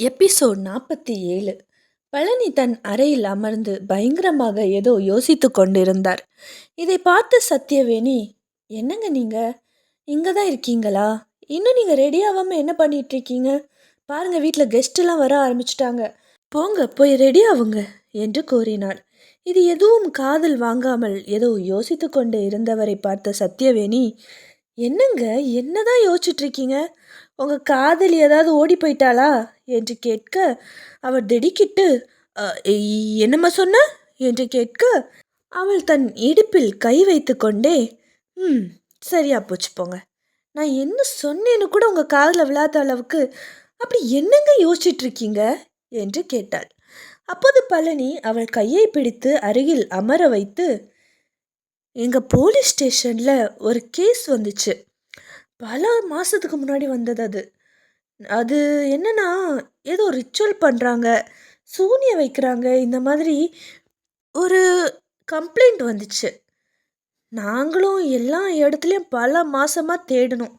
Episode 47. Palani தன் அறையில் அமர்ந்து பயங்கரமாக ஏதோ யோசித்து கொண்டிருந்தார். இதை பார்த்து சத்யவேணி, என்னங்க நீங்க இங்கே தான் இருக்கீங்களா? இன்னும் நீங்கள் ரெடி ஆகாமல் என்ன பண்ணிட்டு இருக்கீங்க? பாருங்க, வீட்டில் கெஸ்டெல்லாம் வர ஆரம்பிச்சிட்டாங்க. போங்க, போய் ரெடி ஆகுங்க என்று கூறினாள். இது எதுவும் காதில் வாங்காமல் ஏதோ யோசித்து கொண்டு இருந்தவரை பார்த்த சத்யவேணி, என்னங்க என்னதான் யோசிச்சுட்டு இருக்கீங்க? உங்கள் காதலி ஏதாவது ஓடி போயிட்டாளா என்று கேட்க, அவர் திடுக்கிட்டு, என்னம்மா சொன்ன என்று கேட்க, அவள் தன் இடுப்பில் கை வைத்து கொண்டே, சரியா போச்சு போங்க, நான் என்ன சொன்னேன்னு கூட உங்கள் காதில் விழாத அளவுக்கு அப்படி என்னங்க யோசிச்சுட்டு இருக்கீங்க என்று கேட்டாள். அப்போது பழனி அவள் கையை பிடித்து அருகில் அமர வைத்து, எங்கள் போலீஸ் ஸ்டேஷனில் ஒரு கேஸ் வந்துச்சு, பல மாதத்துக்கு முன்னாடி வந்தது. அது என்னன்னா, ஏதோ ரிச்சுவல் பண்ணுறாங்க, சூனியம் வைக்கிறாங்க, இந்த மாதிரி ஒரு கம்ப்ளைண்ட் வந்துச்சு. நாங்களும் எல்லா இடத்துலையும் பல மாதமாக தேடணும்.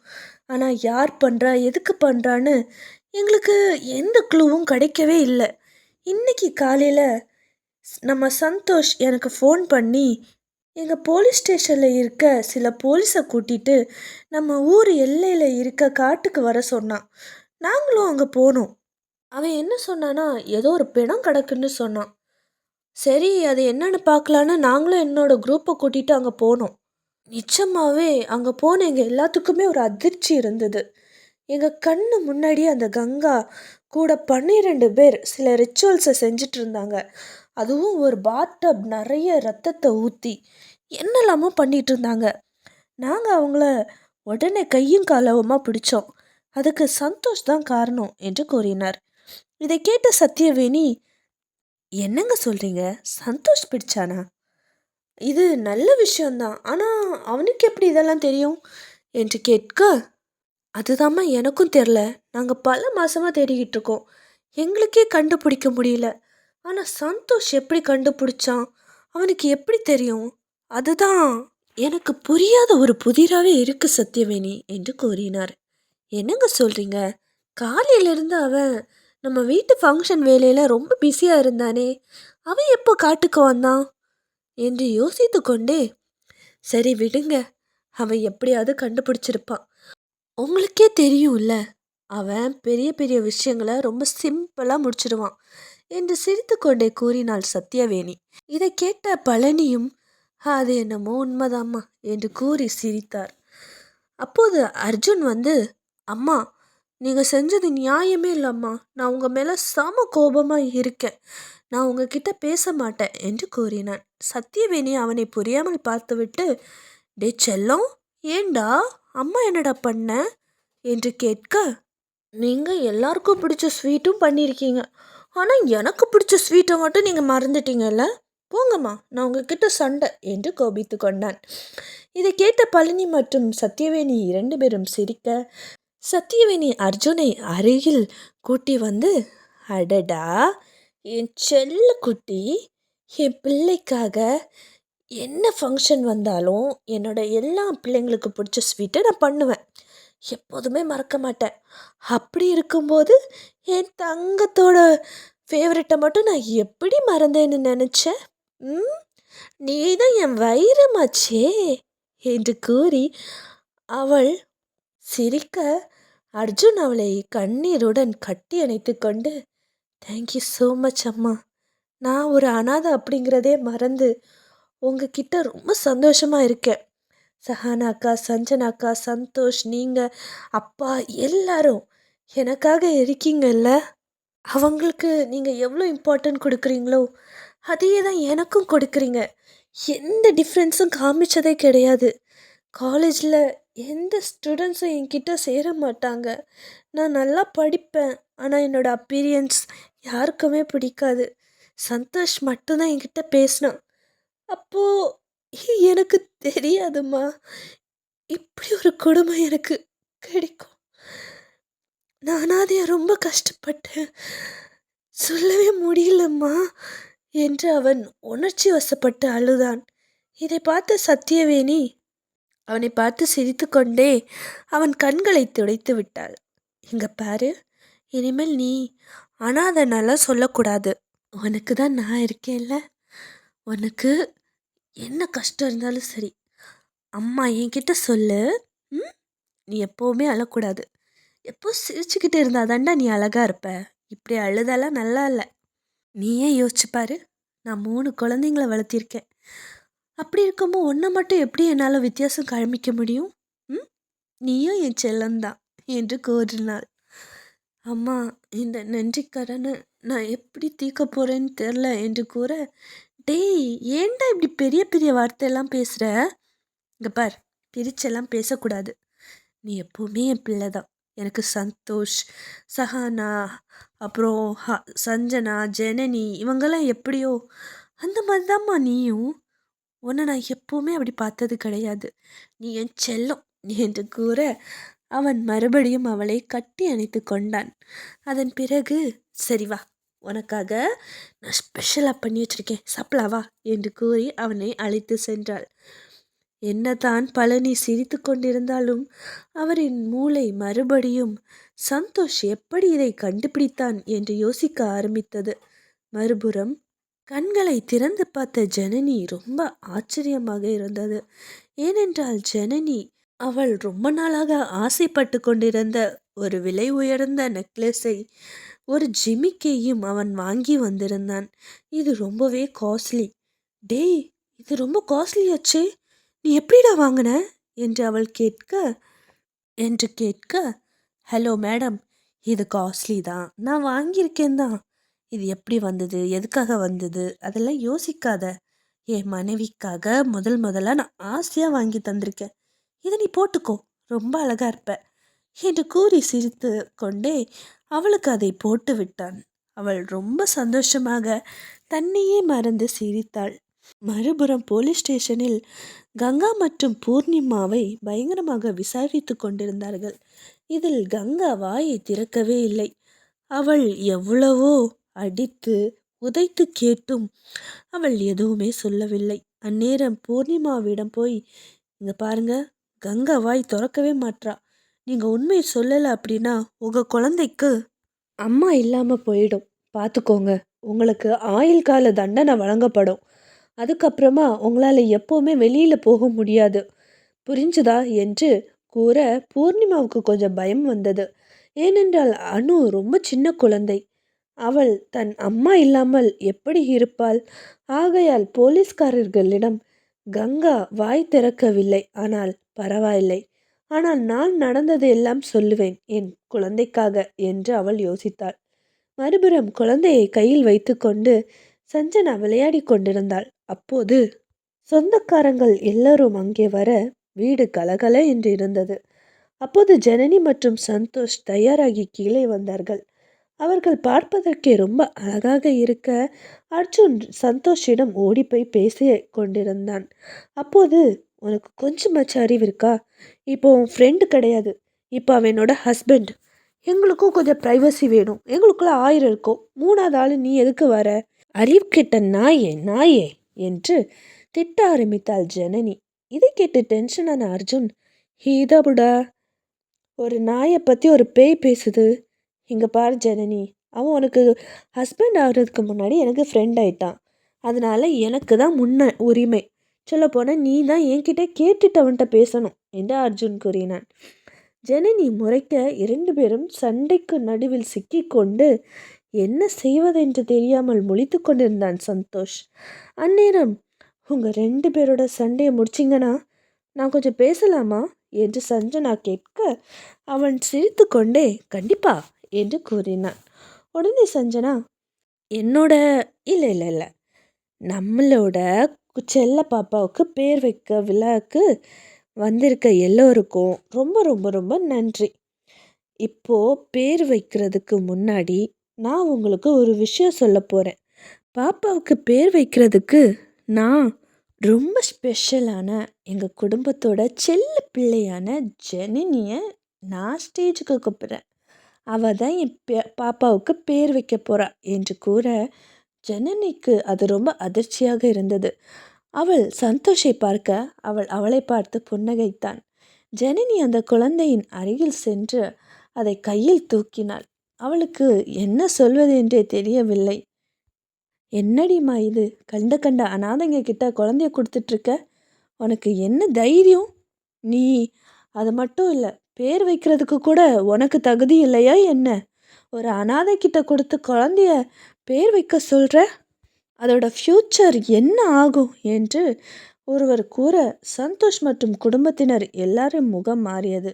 ஆனால் யார் பண்ணுறா, எதுக்கு பண்ணுறான்னு எங்களுக்கு எந்த க்ளூவும் கிடைக்கவே இல்லை. இன்றைக்கி காலையில் நம்ம சந்தோஷ் எனக்கு ஃபோன் பண்ணி, எங்கள் போலீஸ் ஸ்டேஷனில் இருக்க சில போலீஸை கூட்டிகிட்டு நம்ம ஊர் எல்லையில் இருக்க காட்டுக்கு வர சொன்னான். நாங்களும் அங்கே போனோம். அவன் என்ன சொன்னான்னா, ஏதோ ஒரு பிணம் கிடக்குன்னு சொன்னான். சரி, அது என்னன்னு பார்க்கலான்னு நாங்களும் என்னோட குரூப்பை கூட்டிகிட்டு அங்கே போனோம். நிச்சயமாகவே அங்கே போன எங்கள் எல்லாத்துக்குமே ஒரு அதிர்ச்சி இருந்தது. எங்கள் கண்ணு முன்னாடியே அந்த கங்கா கூட 12 பேர் சில ரிச்சுவல்ஸை செஞ்சிட்டு இருந்தாங்க. அதுவும் ஒரு பாத்டப் நிறைய ரத்தத்தை ஊற்றி என்னெல்லாமோ பண்ணிகிட்டு இருந்தாங்க. நாங்கள் அவங்கள உடனே கையும் காலவுமா பிடிச்சோம். அதுக்கு சந்தோஷ் தான் காரணம் என்று கூறினார். இதை கேட்ட சத்யவேணி, என்னங்க சொல்கிறீங்க, சந்தோஷ் பிடிச்சானா? இது நல்ல விஷயந்தான், ஆனால் அவனுக்கு எப்படி இதெல்லாம் தெரியும் என்று கேட்க, அதுதாம்மா எனக்கும் தெரில. நாங்கள் பல மாதமாக தேடிக்கிட்டு இருக்கோம், எங்களுக்கே கண்டுபிடிக்க முடியல. ஆனால் சந்தோஷ் எப்படி கண்டுபிடிச்சான், அவனுக்கு எப்படி தெரியும், அதுதான் எனக்கு புரியாத ஒரு புதிராகவே இருக்கு சத்யவேணி என்று கூறினார். என்னங்க சொல்கிறீங்க, காலையிலேருந்து அவன் நம்ம வீட்டு ஃபங்க்ஷன் வேலையில் ரொம்ப பிஸியாக இருந்தானே, அவன் எப்போ காட்டுக்கு வந்தான் என்று யோசித்து கொண்டே, சரி விடுங்க, அவன் எப்படியாவது கண்டுபிடிச்சிருப்பான், உங்களுக்கே தெரியும்ல, அவன் பெரிய பெரிய விஷயங்களை ரொம்ப சிம்பிளாக முடிச்சிடுவான் என்று சிரித்து கொண்டே கூறினாள் சத்யவேணி. இதை கேட்ட பழனியும், அது என்னமோ உண்மைதாம்மா என்று கூறி சிரித்தார். அப்போது அர்ஜுன் வந்து, அம்மா நீங்கள் செஞ்சது நியாயமே இல்லைம்மா, நான் உங்கள் மேலே செம கோபமாக இருக்கேன், நான் உங்ககிட்ட பேச மாட்டேன் என்று கூறினான். சத்யவேணி அவனை புரியாமல் பார்த்துவிட்டு, டே செல்லம், ஏண்டா அம்மா என்னடா பண்ண என்று கேட்க, நீங்கள் எல்லாருக்கும் பிடிச்ச ஸ்வீட்டும் பண்ணியிருக்கீங்க, ஆனால் எனக்கு பிடிச்ச ஸ்வீட்டை மட்டும் நீங்கள் மறந்துட்டீங்கல்ல, போங்கம்மா, நான் உங்ககிட்ட சண்டை என்று கோபித்து கொண்டான். இதை கேட்ட பழனி மற்றும் சத்யவேணி 2 பேரும் சிரிக்க, சத்யவேணி அர்ஜுனை அருகில் கூட்டி வந்து, அடடா என் செல்ல குட்டி, என் பிள்ளைக்காக என்ன ஃபங்க்ஷன் வந்தாலும் என்னோட எல்லா பிள்ளைங்களுக்கு பிடிச்ச ஸ்வீட்டை நான் பண்ணுவேன், எப்போதுமே மறக்க மாட்டேன். அப்படி இருக்கும்போது என் தங்கத்தோட ஃபேவரெட்டை மட்டும் நான் எப்படி மறந்தேன்னு நினச்சேன், நீ தான் என் வைரமாச்சே என்று கூறி அவள் சிரிக்க, அர்ஜுன் அவளை கண்ணீருடன் கட்டி அணைத்து கொண்டு, தேங்க்யூ ஸோ மச் அம்மா, நான் ஒரு அனாதை அப்படிங்கிறதே மறந்து உங்ககிட்ட ரொம்ப சந்தோஷமாக இருக்கேன். சஹானா அக்கா, சஞ்சனா அக்கா, சந்தோஷ், நீங்கள், அப்பா எல்லாரும் எனக்காக இருக்கீங்கல்ல, அவங்களுக்கு நீங்கள் எவ்வளோ இம்பார்ட்டன்ட் கொடுக்குறீங்களோ அதையே தான் எனக்கும் கொடுக்குறீங்க. எந்த டிஃப்ரென்ஸும் காமிச்சதே கிடையாது. காலேஜில் எந்த ஸ்டூடெண்ட்ஸும் என்கிட்ட சேர மாட்டாங்க. நான் நல்லா படிப்பேன், ஆனால் என்னோடய அப்பீரியன்ஸ் யாருக்குமே பிடிக்காது. சந்தோஷ் மட்டும்தான் என்கிட்ட பேசினான். அப்போது எனக்கு தெரியாதும்மா, இப்படி ஒரு கொடுமை எனக்கு கிடைக்கும். நான் அனாதையாக ரொம்ப கஷ்டப்பட்டேன், சொல்லவே முடியலம்மா என்று அவன் உணர்ச்சி வசப்பட்டு அழுதான். இதை பார்த்த சத்யவேணி அவனை பார்த்து சிரித்து கொண்டே அவன் கண்களை துடைத்து விட்டாள். இங்க பாரு, இனிமேல் நீ அனாதைன்னெல்லாம் சொல்லக்கூடாது. உனக்கு தான் நான் இருக்கேன்ல. உனக்கு என்ன கஷ்டம் இருந்தாலும் சரி, அம்மா என்கிட்ட சொல்லு. ம்? நீ எப்போவுமே அழக்கூடாது. எப்போ சிரிச்சுக்கிட்டு இருந்தா தாண்டா நீ அழகா இருப்ப. இப்படி அழுதெல்லாம் நல்லா இல்லை. நீயே யோசிச்சு பாரு. நான் 3 குழந்தைங்கள வளர்த்திருக்கேன். அப்படி இருக்கும்போது உன்னை மட்டும் எப்படி என்னால் வித்தியாசம் காமிக்க முடியும்? ம்? நீயும் என் செல்லந்தான் என்று கூறினாள். அம்மா, இந்த நன்றிக்கடனை நான் எப்படி தீர்க்க போறேன்னு தெரில என்று கூற, டேய் ஏன்டா இப்படி பெரிய பெரிய வார்த்தையெல்லாம் பேசுகிற? இங்கே பார், பிரிச்செல்லாம் பேசக்கூடாது. நீ எப்போவுமே என் பிள்ளை தான். எனக்கு சந்தோஷ், சஹானா, அப்புறம் சஞ்சனா, ஜனனி இவங்கெல்லாம் எப்படியோ அந்த மாதிரி தான்மா நீயும். உன்னை நான் எப்போவுமே அப்படி பார்த்தது கிடையாது. நீ என் செல்லம் என்று கூற அவன் மறுபடியும் அவளை கட்டி அணைத்து கொண்டான். அதன் பிறகு, சரி வா, உனக்காக நான் ஸ்பெஷலாக பண்ணி வச்சிருக்கேன், சாப்பிடவா என்று கூறி அவனை அழைத்து சென்றாள். என்னதான் பழனி சிரித்து கொண்டிருந்தாலும் அவரின் மூளை மறுபடியும் சந்தோஷ் எப்படி இதை கண்டுபிடித்தான் என்று யோசிக்க ஆரம்பித்தது. மறுபுறம் கண்களை திறந்து பார்த்த ஜனனி ரொம்ப ஆச்சரியமாக இருந்தது. ஏனென்றால் ஜனனி அவள் ரொம்ப நாளாக ஆசைப்பட்டு கொண்டிருந்த ஒரு விலை உயர்ந்த நெக்லஸை, ஒரு ஜிமிக்கையும் அவன் வாங்கி வந்திருந்தான். இது ரொம்பவே காஸ்ட்லி. டேய், இது ரொம்ப காஸ்ட்லியாச்சே, நீ எப்படிடா வாங்கின என்று அவள் கேட்க, ஹலோ மேடம், இது காஸ்ட்லி தான், நான் வாங்கியிருக்கேன் தான். இது எப்படி வந்தது, எதுக்காக வந்தது அதெல்லாம் யோசிக்காத. என் மனைவிக்காக முதலாக நான் ஆசையாக வாங்கி தந்திருக்கேன். இதை நீ போட்டுக்கோ, ரொம்ப அழகா இருப்ப என்று கூறி சிரித்து கொண்டே அவளுக்கு அதை போட்டு விட்டான். அவள் ரொம்ப சந்தோஷமாக தன்னையே மறந்து சிரித்தாள். மறுபுறம் போலீஸ் ஸ்டேஷனில் கங்கா மற்றும் பூர்ணிமாவை பயங்கரமாக விசாரித்து கொண்டிருந்தார்கள். இதில் கங்கா வாயை திறக்கவே இல்லை. அவள் எவ்வளவோ அடித்து உதைத்து கேட்டும் அவள் எதுவுமே சொல்லவில்லை. அந்நேரம் பூர்ணிமாவிடம் போய், இங்க பாருங்க, கங்கா வாய் திறக்கவே மாட்றா. நீங்க உண்மையை சொல்லலை அப்படின்னா உங்க குழந்தைக்கு அம்மா இல்லாம போயிடும், பார்த்துக்கோங்க. உங்களுக்கு ஆயுள் கால தண்டனை வழங்கப்படும். அதுக்கப்புறமா உங்களால் எப்போவுமே வெளியில் போக முடியாது, புரிஞ்சுதா என்று கூற பூர்ணிமாவுக்கு கொஞ்சம் பயம் வந்தது. ஏனென்றால் அனு ரொம்ப சின்ன குழந்தை. அவள் தன் அம்மா இல்லாமல் எப்படி இருப்பாள்? ஆகையால் போலீஸ்காரர்களிடம் கங்கா வாய் திறக்கவில்லை. ஆனால் பரவாயில்லை, ஆனால் நான் நடந்தது எல்லாம் சொல்லுவேன் என் குழந்தைக்காக என்று அவள் யோசித்தாள். மறுபுறம் குழந்தையை கையில் வைத்துக்கொண்டு சஞ்சனா விளையாடி கொண்டிருந்தாள். அப்போது சொந்தக்காரங்கள் எல்லாரும் அங்கே வர வீடு கலகல என்று இருந்தது. அப்போது ஜனனி மற்றும் சந்தோஷ் தயாராகி கீழே வந்தார்கள். அவர்கள் பார்ப்பதற்கே ரொம்ப அழகாக இருக்க அர்ஜுன் சந்தோஷிடம் ஓடி போய் பேசி கொண்டிருந்தான். அப்போது, உனக்கு கொஞ்சமாச்சும் அறிவு இருக்கா? இப்போ உன் ஃப்ரெண்டு கிடையாது, இப்போ அவனோட ஹஸ்பண்ட். எங்களுக்கும் கொஞ்சம் ப்ரைவசி வேணும், எங்களுக்குள்ள 1000 இருக்கும், 3வது ஆள் நீ எதுக்கு வர? அறிவு கெட்ட நாயே நாயே என்று திட்ட ஆரம்பித்தாள் ஜனனி. இதை கேட்டு டென்ஷனான அர்ஜுன், ஹீதாபுடா, ஒரு நாயை பற்றி ஒரு பேய் பேசுது. இங்கே பாரு ஜனனி, அவன் உனக்கு ஹஸ்பண்ட் ஆகிறதுக்கு முன்னாடி எனக்கு ஃப்ரெண்ட் ஆயிட்டான். அதனால எனக்கு தான் முன்ன உரிமை. சொல்லப்போனால் நீ தான் என்கிட்ட கேட்டுட்டு அவன்கிட்ட பேசணும் என்று அர்ஜுன் கூறினான். ஜனனி முறைக்க 2 பேரும் சண்டைக்கு நடுவில் சிக்கிக்கொண்டு என்ன செய்வதென்று தெரியாமல் முழித்து கொண்டிருந்தான் சந்தோஷ். அந்நேரம், உங்கள் 2 பேரோட சண்டையை முடிச்சிங்கன்னா நான் கொஞ்சம் பேசலாமா என்று சஞ்சனா கேட்க அவன் சிரித்து கொண்டே கண்டிப்பா என்று கூறினான். உடனே சஞ்சனா, என்னோட இல்லை இல்லை இல்லை நம்மளோட செல்ல பாப்பாவுக்கு பேர் வைக்க விழாவுக்கு வந்திருக்க எல்லோருக்கும் ரொம்ப ரொம்ப ரொம்ப நன்றி. இப்போது பேர் வைக்கிறதுக்கு முன்னாடி நான் உங்களுக்கு ஒரு விஷயம் சொல்ல போகிறேன். பாப்பாவுக்கு பேர் வைக்கிறதுக்கு நான் ரொம்ப ஸ்பெஷலான எங்கள் குடும்பத்தோட செல்ல பிள்ளையான ஜனனியை நான் ஸ்டேஜுக்கு கூப்பிட்றேன். அவள் தான் என் பாப்பாவுக்கு பேர் வைக்க போகிறா என்று கூற ஜனனிக்கு அது ரொம்ப அதிர்ச்சியாக இருந்தது. அவள் சந்தோஷை பார்க்க அவளை பார்த்து புன்னகைத்தான். ஜனனி அந்த குழந்தையின் அருகில் சென்று அதை கையில் தூக்கினாள். அவளுக்கு என்ன சொல்வது என்றே தெரியவில்லை. என்னடிம்மா இது, கண்ட கண்ட அனாதைங்க கிட்ட குழந்தைய கொடுத்துட்ருக்க, உனக்கு என்ன தைரியம்? நீ அது மட்டும் இல்லை, பேர் வைக்கிறதுக்கு கூட உனக்கு தகுதி இல்லையா என்ன? ஒரு அனாதை கிட்ட கொடுத்து குழந்தைய பேர் வைக்க சொல்கிற, அதோட ஃப்யூச்சர் என்ன ஆகும் என்று ஒருவர் கூற சந்தோஷ் மற்றும் குடும்பத்தினர் எல்லாரும் முகம் மாறியது.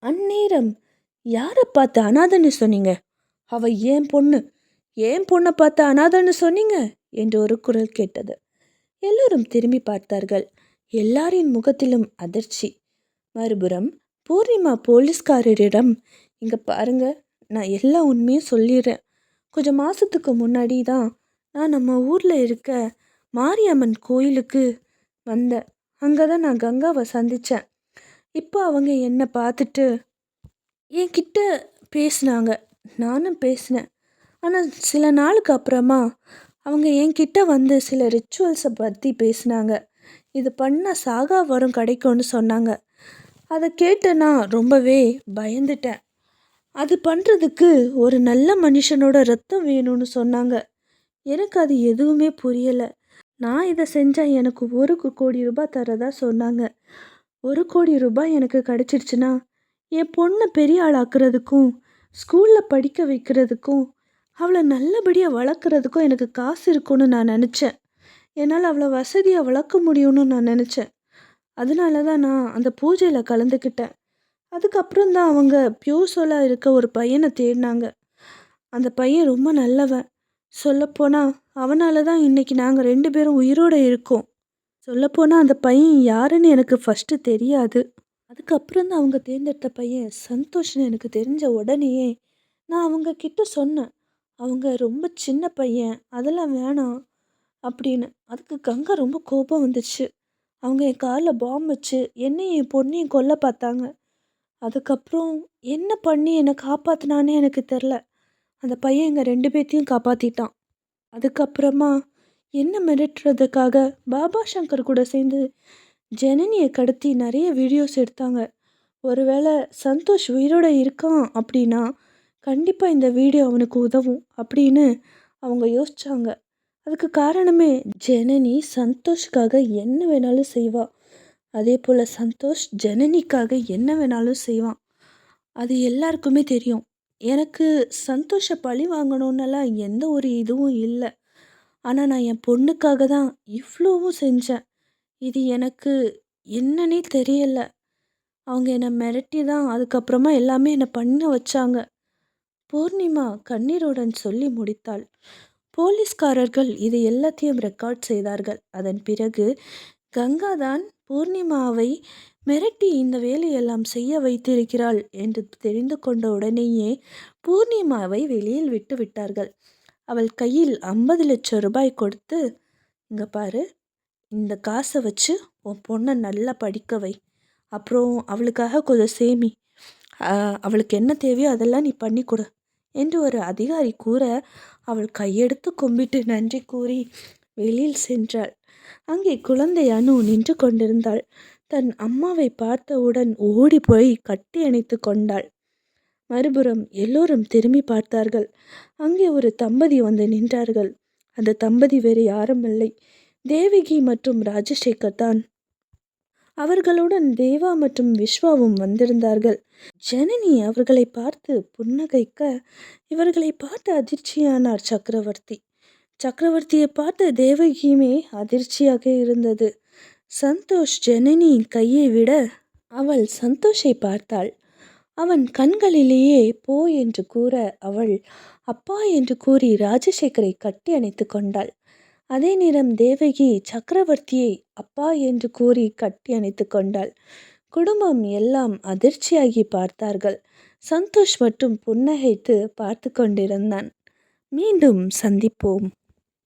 அந்நேரம் யாரை பார்த்து அனாதைன்னு சொன்னீங்க? அவ ஏன் பொண்ணு, ஏன் பொண்ணை பார்த்து அனாதைன்னு சொன்னீங்க என்று ஒரு குரல் கேட்டது. எல்லோரும் திரும்பி பார்த்தார்கள். எல்லாரின் முகத்திலும் அதிர்ச்சி. மறுபுறம் பூர்ணிமா போலீஸ்காரரிடம், இங்கே பாருங்க, நான் எல்லா உண்மையும் சொல்லிடுறேன். கொஞ்சம் மாதத்துக்கு முன்னாடி தான் நான் நம்ம ஊரில் இருக்க மாரியம்மன் கோயிலுக்கு வந்தேன். அங்கே தான் நான் கங்காவை சந்தித்தேன். இப்போ அவங்க என்னை பார்த்துட்டு என்கிட்ட பேசினாங்க, நானும் பேசினேன். ஆனால் சில நாளுக்கு அப்புறமா அவங்க என்கிட்ட வந்து சில ரிச்சுவல்ஸை பற்றி பேசினாங்க. இது பண்ணால் சாகா வரம் கிடைக்கும்னு சொன்னாங்க. அதை கேட்டு நான் ரொம்பவே பயந்துட்டேன். அது பண்ணுறதுக்கு ஒரு நல்ல மனுஷனோட ரத்தம் வேணும்னு சொன்னாங்க. எனக்கு அது எதுவுமே புரியலை. நான் இதை செஞ்சால் எனக்கு 1 கோடி ரூபாய் தரதா சொன்னாங்க. 1 கோடி ரூபாய் எனக்கு கிடச்சிருச்சுன்னா என் பொண்ணை பெரிய ஆளாக்குறதுக்கும் ஸ்கூலில் படிக்க வைக்கிறதுக்கும் அவளை நல்லபடியாக வளர்க்குறதுக்கும் எனக்கு காசு இருக்குன்னு நான் நினச்சேன். என்னால் அவளை வசதியாக வளர்க்க முடியும்னு நான் நினச்சேன். அதனால தான் நான் அந்த பூஜையில் கலந்துக்கிட்டேன். அதுக்கப்புறம் தான் அவங்க பியூசோலாக இருக்க ஒரு பையனை தேடினாங்க. அந்த பையன் ரொம்ப நல்லவன். சொல்லப்போனால் அவனால தான் இன்றைக்கி நாங்கள் 2 பேரும் உயிரோடு இருக்கோம். சொல்லப்போனால் அந்த பையன் யாருன்னு எனக்கு ஃபஸ்ட்டு தெரியாது. அதுக்கப்புறம் தான் அவங்க தேர்ந்தெடுத்த பையன் சந்தோஷ்னு எனக்கு தெரிஞ்ச உடனேயே நான் அவங்க கிட்ட சொன்னேன். அவங்க ரொம்ப சின்ன பையன், அதெல்லாம் வேணாம் அப்படின்னு. அதுக்கு கங்கா ரொம்ப கோபம் வந்துச்சு. அவங்க என் காலில் பாம்பு வச்சு என்னையும் என் பொண்ணையும் கொல்ல பார்த்தாங்க. அதுக்கப்புறம் என்ன பண்ணி என்னை காப்பாற்றினானே எனக்கு தெரில. அந்த பையன் எங்கள் 2 பேர்த்தையும் காப்பாற்றிட்டான். அதுக்கப்புறமா என்ன மிரட்டுறதுக்காக பாபா சங்கர் கூட சேர்ந்து ஜனனியை கடத்தி நிறைய வீடியோஸ் எடுத்தாங்க. ஒருவேளை சந்தோஷ் உயிரோடு இருக்கான் அப்படின்னா கண்டிப்பாக இந்த வீடியோ அவனுக்கு உதவும் அப்படின்னு அவங்க யோசித்தாங்க. அதுக்கு காரணமே ஜனனி சந்தோஷ்காக என்ன வேணாலும் செய்வாள். அதே போல் சந்தோஷ் ஜனனிக்காக என்ன வேணாலும் செய்வான். அது எல்லாருக்குமே தெரியும். எனக்கு சந்தோஷை பழி வாங்கணுன்னெல்லாம் எந்த ஒரு இதுவும் இல்லை. ஆனால் நான் என் பொண்ணுக்காக தான் இவ்வளோவும் செஞ்சேன். இது எனக்கு என்னன்னே தெரியல. அவங்க என்னை மிரட்டி தான் அதுக்கப்புறமா எல்லாமே என்னை பண்ண வச்சாங்க. பூர்ணிமா கண்ணீருடன் சொல்லி முடித்தாள். போலீஸ்காரர்கள் இது எல்லாத்தையும் ரெக்கார்ட் செய்தார்கள். அதன் பிறகு கங்கா தான் பூர்ணிமாவை மிரட்டி இந்த வேலையெல்லாம் செய்ய வைத்திருக்கிறாள் என்று தெரிந்து கொண்ட உடனேயே பூர்ணிமாவை வெளியில் விட்டு விட்டார்கள். அவள் கையில் 50 லட்சம் ரூபாய் கொடுத்து, இங்கே பாரு, இந்த காசை வச்சு உன் பொண்ணை நல்லா படிக்க வை, அப்புறம் அவளுக்காக கொஞ்சம் சேமி, அவளுக்கு என்ன தேவையோ அதெல்லாம் நீ பண்ணி கொடு என்று ஒரு அதிகாரி கூற அவள் கையெடுத்து கும்பிட்டு நன்றி கூறி வெளியில் சென்றாள். அங்கே குழந்தை அனு நின்று கொண்டிருந்தாள். தன் அம்மாவை பார்த்தவுடன் ஓடி போய் கட்டி அணைத்து கொண்டாள். மறுபுறம் எல்லோரும் திரும்பி பார்த்தார்கள். அங்கே ஒரு தம்பதி வந்து நின்றார்கள். அந்த தம்பதி வேறு யாரும் இல்லை, தேவகி மற்றும் ராஜசேகர் தான். அவர்களுடன் தேவா மற்றும் விஸ்வாவும் வந்திருந்தார்கள். ஜனனி அவர்களை பார்த்து புன்னகைக்க இவர்களை பார்த்து அதிர்ச்சியானார் சக்கரவர்த்தி. சக்கரவர்த்தியை பார்த்து தேவகியுமே அதிர்ச்சியாக இருந்தது. சந்தோஷ் ஜனனியின் கையை விட அவள் சந்தோஷை பார்த்தாள். அவன் கண்களிலேயே போ என்று கூற அவள் அப்பா என்று கூறி ராஜசேகரை கட்டி அணைத்து கொண்டாள். அதே நேரம் தேவகி சக்கரவர்த்தியை அப்பா என்று கூறி கட்டி அணைத்து கொண்டாள். குடும்பம் எல்லாம் அதிர்ச்சியாகி பார்த்தார்கள். சந்தோஷ் மட்டும் புன்னகைத்து பார்த்து கொண்டிருந்தான். மீண்டும் சந்திப்போம்.